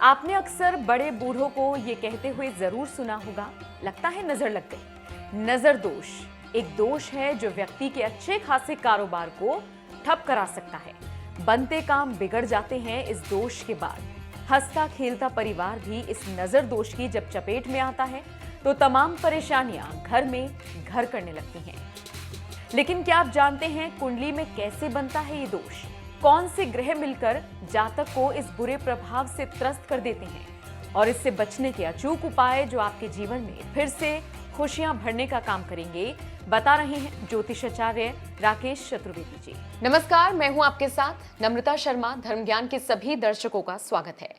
आपने अक्सर बड़े बूढ़ों को ये कहते हुए जरूर सुना होगा, लगता है नजर लग गई। नजर दोष एक दोष है जो व्यक्ति के अच्छे खासे कारोबार को ठप करा सकता है। बनते काम बिगड़ जाते हैं इस दोष के बाद। हंसता खेलता परिवार भी इस नजर दोष की जब चपेट में आता है तो तमाम परेशानियां घर में घर करने लगती हैं। लेकिन क्या आप जानते हैं कुंडली में कैसे बनता है ये दोष? कौन से ग्रह मिलकर जातक को इस बुरे प्रभाव से त्रस्त कर देते हैं और इससे बचने के अचूक उपाय जो आपके जीवन में फिर से खुशियां भरने का काम करेंगे, बता रहे हैं ज्योतिषाचार्य राकेश चतुर्वेदी जी। नमस्कार, मैं हूं आपके साथ नम्रता शर्मा। धर्म ज्ञान के सभी दर्शकों का स्वागत है।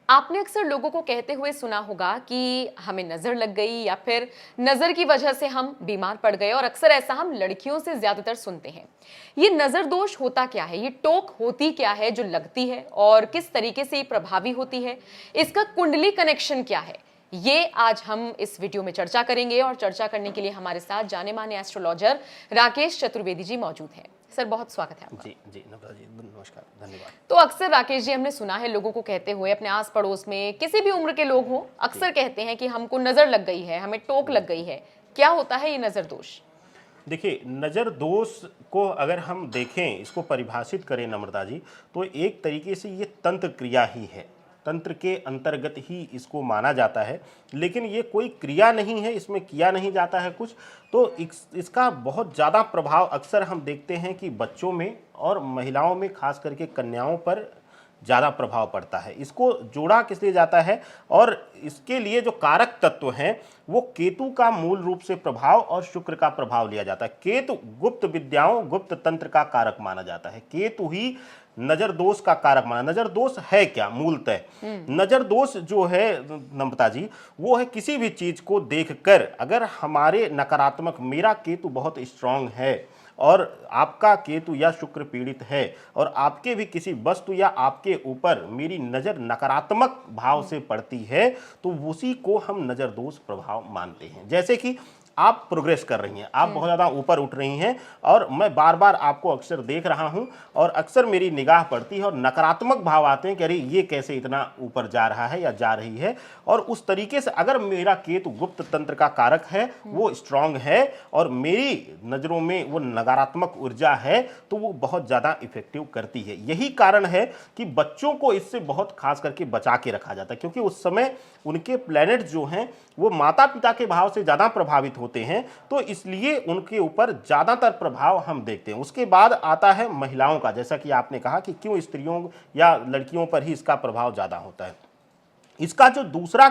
आपने अक्सर लोगों को कहते हुए सुना होगा कि हमें नजर लग गई या फिर नजर की वजह से हम बीमार पड़ गए, और अक्सर ऐसा हम लड़कियों से ज्यादातर सुनते हैं। ये नजर दोष होता क्या है, ये टोक होती क्या है जो लगती है, और किस तरीके से ये प्रभावी होती है, इसका कुंडली कनेक्शन क्या है, ये आज हम इस वीडियो में चर्चा करेंगे। और चर्चा करने के लिए हमारे साथ जाने माने एस्ट्रोलॉजर राकेश चतुर्वेदी जी मौजूद हैं। सर, बहुत स्वागत है आपका। जी नमस्कार जी, नमस्कार, धन्यवाद। तो अक्सर राकेश जी हमने सुना है लोगों को कहते हुए, अपने आस पड़ोस में किसी भी उम्र के लोग हों, अक्सर कहते हैं कि हमको नजर लग गई है, हमें टोक लग गई है। क्या होता है ये नजर दोष? देखिए, नज़र दोष को अगर हम देखें, इसको परिभाषित करें नम्रता जी, तो एक तरीके से ये तंत्र क्रिया ही है। तंत्र के अंतर्गत ही इसको माना जाता है, लेकिन ये कोई क्रिया नहीं है, इसमें किया नहीं जाता है कुछ। तो इसका बहुत ज़्यादा प्रभाव अक्सर हम देखते हैं कि बच्चों में और महिलाओं में, खास करके कन्याओं पर ज़्यादा प्रभाव पड़ता है। इसको जोड़ा किस लिए जाता है, और इसके लिए जो कारक तत्व हैं वो केतु का मूल रूप से प्रभाव और शुक्र का प्रभाव लिया जाता है। केतु गुप्त विद्याओं, गुप्त तंत्र का कारक माना जाता है। केतु ही नजर दोष का कारक माना। नजर दोष है क्या मूलतः? नजर दोष जो है नम्रता जी, वो है किसी भी चीज को देखकर अगर हमारे नकारात्मक, मेरा केतु बहुत स्ट्रांग है और आपका केतु या शुक्र पीड़ित है, और आपके भी किसी वस्तु या आपके ऊपर मेरी नज़र नकारात्मक भाव से पड़ती है, तो उसी को हम नज़र दोष प्रभाव मानते हैं। जैसे कि आप प्रोग्रेस कर रही हैं, आप बहुत ज़्यादा ऊपर उठ रही हैं, और मैं बार बार आपको अक्सर देख रहा हूं, और अक्सर मेरी निगाह पड़ती है और नकारात्मक भाव आते हैं कि अरे ये कैसे इतना ऊपर जा रहा है या जा रही है। और उस तरीके से अगर मेरा केतु गुप्त तंत्र का कारक है, वो स्ट्रांग है, और मेरी नज़रों में वो नकारात्मक ऊर्जा है, तो वो बहुत ज़्यादा इफेक्टिव करती है। यही कारण है कि बच्चों को इससे बहुत खास करके बचा के रखा जाता है, क्योंकि उस समय उनके प्लैनेट जो हैं वो माता पिता के भाव से ज़्यादा प्रभावित होते हैं, तो इसलिए उनके ऊपर ज़्यादातर प्रभाव हम देखते हैं। उसके बाद आता है महिलाओं का, जैसा कि आपने कहा कि क्यों स्त्रियों या लड़कियों पर ही इसका प्रभाव ज़्यादा होता है। इसका जो दूसरा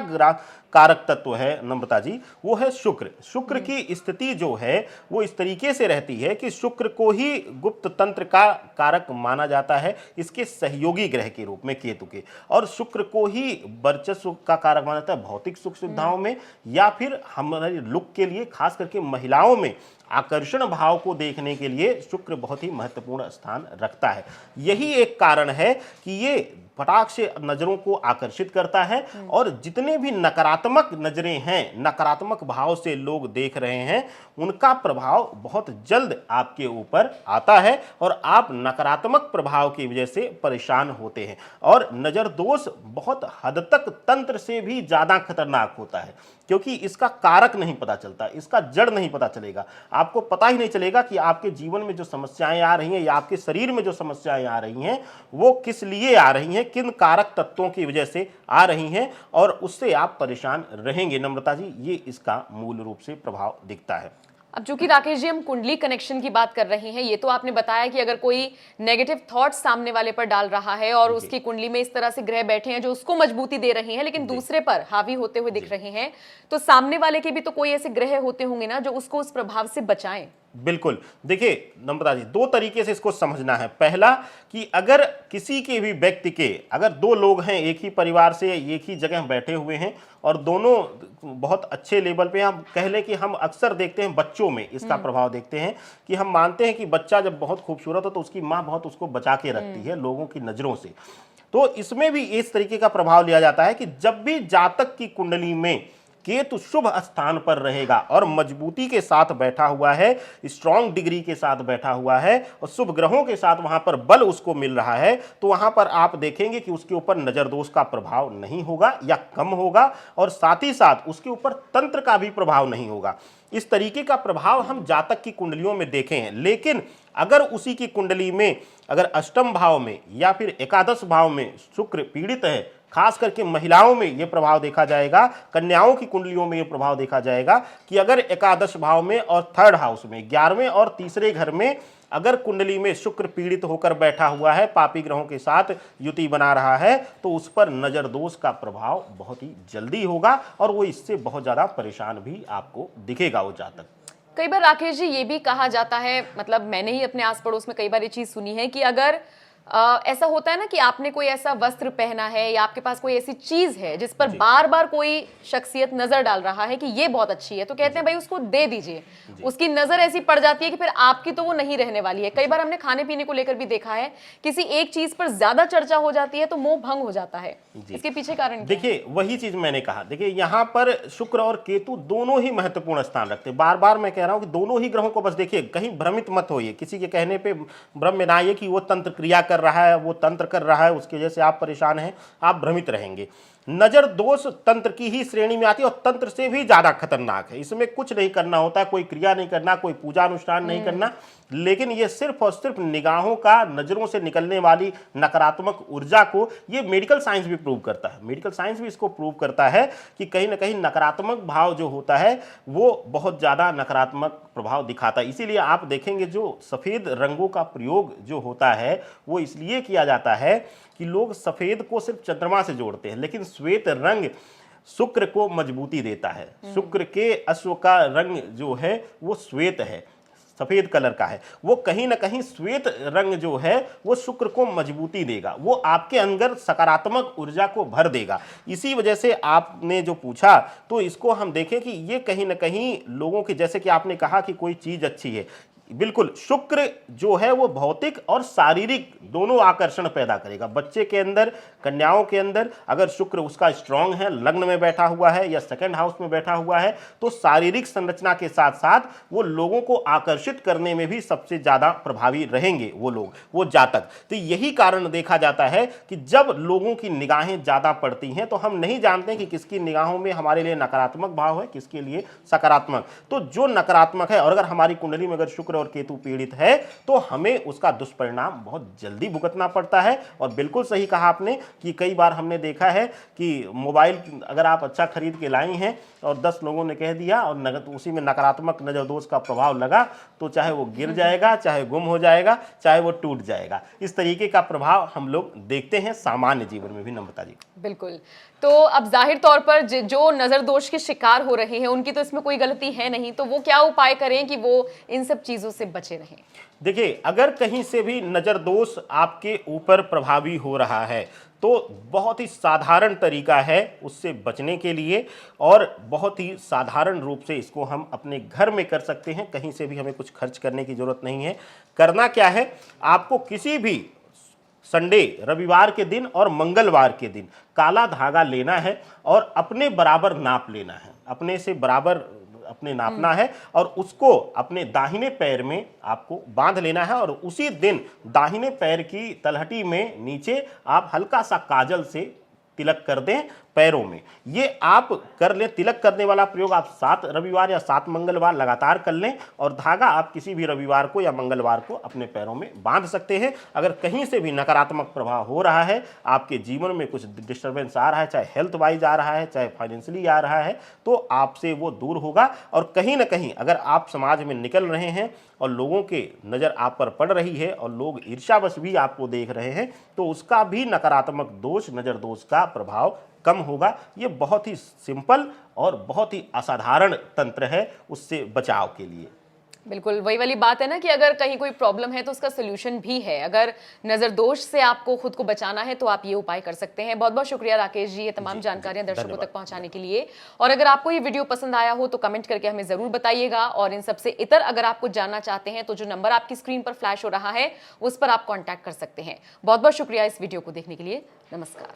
कारक तत्व है नम्रता जी, वो है शुक्र। शुक्र की स्थिति जो है वो इस तरीके से रहती है कि शुक्र को ही गुप्त तंत्र का कारक माना जाता है, इसके सहयोगी ग्रह के रूप में केतु के, और शुक्र को ही वर्चस्व का कारक माना जाता है भौतिक सुख सुविधाओं में, या फिर हमारे लुक के लिए, खास करके महिलाओं में आकर्षण भाव को देखने के लिए शुक्र बहुत ही महत्वपूर्ण स्थान रखता है। यही एक कारण है कि ये फटाक से नजरों को आकर्षित करता है, और जितने भी नकारात्मक नजरें हैं, नकारात्मक भाव से लोग देख रहे हैं, उनका प्रभाव बहुत जल्द आपके ऊपर आता है, और आप नकारात्मक प्रभाव की वजह से परेशान होते हैं। और नजर दोष बहुत हद तक तंत्र से भी ज़्यादा खतरनाक होता है, क्योंकि इसका कारक नहीं पता चलता, इसका जड़ नहीं पता चलेगा। आपको पता ही नहीं चलेगा कि आपके जीवन में जो समस्याएं आ रही हैं या आपके शरीर में जो समस्याएं आ रही हैं वो किस लिए आ रही हैं, किन कारक तत्वों की वजह से आ रही हैं, और उससे आप परेशान रहेंगे नम्रता जी। ये इसका मूल रूप से प्रभाव दिखता है। अब जो कि राकेश जी हम कुंडली कनेक्शन की बात कर रहे हैं, ये तो आपने बताया कि अगर कोई नेगेटिव थॉट्स सामने वाले पर डाल रहा है और उसकी कुंडली में इस तरह से ग्रह बैठे हैं जो उसको मजबूती दे रहे हैं, लेकिन दूसरे पर हावी होते हुए दिख रहे हैं, तो सामने वाले के भी तो कोई ऐसे ग्रह होते होंगे ना जो उसको उस प्रभाव से बचाएं। बिल्कुल। देखिए नम्रता जी, दो तरीके से इसको समझना है। पहला कि अगर किसी के भी व्यक्ति के, अगर दो लोग हैं एक ही परिवार से, एक ही जगह बैठे हुए हैं, और दोनों बहुत अच्छे लेवल पे, हम कह लें कि हम अक्सर देखते हैं बच्चों में इसका प्रभाव देखते हैं, कि हम मानते हैं कि बच्चा जब बहुत खूबसूरत हो तो उसकी माँ बहुत उसको बचा के रखती है लोगों की नज़रों से। तो इसमें भी इस तरीके का प्रभाव लिया जाता है कि जब भी जातक की कुंडली में केतु शुभ स्थान पर रहेगा और मजबूती के साथ बैठा हुआ है, स्ट्रॉन्ग डिग्री के साथ बैठा हुआ है और शुभ ग्रहों के साथ वहां पर बल उसको मिल रहा है, तो वहां पर आप देखेंगे कि उसके ऊपर नजर दोष का प्रभाव नहीं होगा या कम होगा, और साथ ही साथ उसके ऊपर तंत्र का भी प्रभाव नहीं होगा। इस तरीके का प्रभाव हम जातक की कुंडलियों में देखे हैं। लेकिन अगर उसी की कुंडली में अगर अष्टम भाव में या फिर एकादश भाव में शुक्र पीड़ित है, खास करके महिलाओं में यह प्रभाव देखा जाएगा, कन्याओं की कुंडलियों में यह प्रभाव देखा जाएगा कि अगर एकादश भाव में और थर्ड हाउस में 11वें और तीसरे घर में अगर कुंडली में शुक्र पीड़ित होकर बैठा हुआ है, पापी ग्रहों के साथ युति बना रहा है, तो उस पर नजर दोष का प्रभाव बहुत ही जल्दी होगा और वो इससे बहुत ज्यादा परेशान भी आपको दिखेगा वो जातक। कई बार राकेश जी ये भी कहा जाता है, मतलब मैंने ही अपने आस पड़ोस में कई बार ये चीज सुनी है कि अगर ऐसा होता है ना कि आपने कोई ऐसा वस्त्र पहना है या आपके पास कोई ऐसी चीज है जिस पर बार बार कोई शख्सियत नजर डाल रहा है कि ये बहुत अच्छी है, तो कहते हैं भाई उसको दे दीजिए, उसकी नजर ऐसी पड़ जाती है कि फिर आपकी तो वो नहीं रहने वाली है। कई बार हमने खाने पीने को लेकर भी देखा है, किसी एक चीज पर ज्यादा चर्चा हो जाती है तो मोह भंग हो जाता है। इसके पीछे कारण क्या है? देखिए वही चीज मैंने कहा, देखिए यहाँ पर शुक्र और केतु दोनों ही महत्वपूर्ण स्थान रखते हैं। बार बार मैं कह रहा हूं कि दोनों ही ग्रहों को बस देखिए, कहीं भ्रमित मत होइए, किसी के कहने पे भ्रम में ना आइए कि वो तंत्र क्रिया कर रहा है, वो तंत्र कर रहा है, उसकी वजह से आप परेशान हैं, आप भ्रमित रहेंगे। नजर दोष तंत्र की ही श्रेणी में आती है और तंत्र से भी ज्यादा खतरनाक है। इसमें कुछ नहीं करना होता है, कोई क्रिया नहीं करना, कोई पूजा अनुष्ठान नहीं करना, लेकिन ये सिर्फ और सिर्फ निगाहों का, नजरों से निकलने वाली नकारात्मक ऊर्जा को, ये मेडिकल साइंस भी प्रूव करता है, मेडिकल साइंस भी इसको प्रूव करता है कि कहीं ना कहीं नकारात्मक भाव जो होता है वो बहुत ज्यादा नकारात्मक प्रभाव दिखाता है। इसीलिए आप देखेंगे जो सफेद रंगों का प्रयोग जो होता है वो इसलिए किया जाता है कि लोग सफेद को सिर्फ चंद्रमा से जोड़ते हैं, लेकिन श्वेत रंग शुक्र को मजबूती देता है। शुक्र के अश्व का रंग जो है वो श्वेत है, सफेद कलर का है, वो कहीं ना कहीं श्वेत रंग जो है वो शुक्र को मजबूती देगा, वो आपके अंदर सकारात्मक ऊर्जा को भर देगा। इसी वजह से आपने जो पूछा तो इसको हम देखें कि ये कहीं ना कहीं लोगों के, जैसे कि आपने कहा कि कोई चीज अच्छी है, बिल्कुल शुक्र जो है वो भौतिक और शारीरिक दोनों आकर्षण पैदा करेगा। बच्चे के अंदर, कन्याओं के अंदर अगर शुक्र उसका स्ट्रांग है, लग्न में बैठा हुआ है या सेकंड हाउस में बैठा हुआ है, तो शारीरिक संरचना के साथ साथ वो लोगों को आकर्षित करने में भी सबसे ज्यादा प्रभावी रहेंगे वो लोग, वो जातक। तो यही कारण देखा जाता है कि जब लोगों की निगाहें ज्यादा पड़ती हैं तो हम नहीं जानते कि किसकी निगाहों में हमारे लिए नकारात्मक भाव है, किसके लिए सकारात्मक। तो जो नकारात्मक है और अगर हमारी कुंडली में अगर शुक्र और केतु पीड़ित है तो हमें उसका दुष्परिणाम बहुत जल्दी भुगतना पड़ता है। और बिल्कुल सही कहा आपने कि कई बार हमने देखा है कि मोबाइल अगर आप अच्छा खरीद के लाई हैं और 10 लोगों ने कह दिया और नगद उसी में नकारात्मक नजर दोष का प्रभाव लगा, तो चाहे वो गिर जाएगा, चाहे गुम हो जाएगा, चाहे वो टूट जाएगा। इस तरीके का प्रभाव हम लोग देखते हैं सामान्य जीवन में भी, नम्रता जी। बिल्कुल। तो अब जाहिर तौर पर जो नजर दोष के शिकार हो रहे हैं उनकी तो इसमें कोई गलती है नहीं, तो वो क्या उपाय करें कि वो इन सब चीजों से बचे रहें? देखिए अगर कहीं से भी नजर दोष आपके ऊपर प्रभावी हो रहा है तो बहुत ही साधारण तरीका है उससे बचने के लिए, और बहुत ही साधारण रूप से इसको हम अपने घर में कर सकते हैं, कहीं से भी हमें कुछ खर्च करने की जरूरत नहीं है। करना क्या है, आपको किसी भी संडे, रविवार के दिन और मंगलवार के दिन काला धागा लेना है और अपने बराबर नाप लेना है, अपने से बराबर अपने नापना है और उसको अपने दाहिने पैर में आपको बांध लेना है और उसी दिन दाहिने पैर की तलहटी में नीचे आप हल्का सा काजल से तिलक कर दें पैरों में। ये आप कर लें, तिलक करने वाला प्रयोग आप 7 रविवार या 7 मंगलवार लगातार कर लें और धागा आप किसी भी रविवार को या मंगलवार को अपने पैरों में बांध सकते हैं। अगर कहीं से भी नकारात्मक प्रभाव हो रहा है, आपके जीवन में कुछ डिस्टर्बेंस आ रहा है, चाहे हेल्थ वाइज आ रहा है, चाहे फाइनेंशियली आ रहा है, तो आपसे वो दूर होगा। और कहीं ना कहीं अगर आप समाज में निकल रहे हैं और लोगों के नज़र आप पर पड़ रही है और लोग ईर्ष्यावश भी आपको देख रहे हैं, तो उसका भी नकारात्मक दोष, नज़र दोष का प्रभाव कम होगा। ये बहुत ही सिंपल और बहुत ही असाधारण तंत्र है उससे बचाव के लिए। बिल्कुल वही वाली बात है ना कि अगर कहीं कोई प्रॉब्लम है तो उसका सोल्यूशन भी है। अगर नजर दोष से आपको खुद को बचाना है तो आप ये उपाय कर सकते हैं। बहुत बहुत शुक्रिया राकेश जी, ये तमाम जानकारियां दर्शकों तक पहुंचाने के लिए। और अगर आपको ये वीडियो पसंद आया हो तो कमेंट करके हमें जरूर बताइएगा। और इन सबसे इतर अगर आप कुछ जानना चाहते हैं तो जो नंबर आपकी स्क्रीन पर फ्लैश हो रहा है उस पर आप कॉन्टैक्ट कर सकते हैं। बहुत बहुत शुक्रिया इस वीडियो को देखने के लिए। नमस्कार।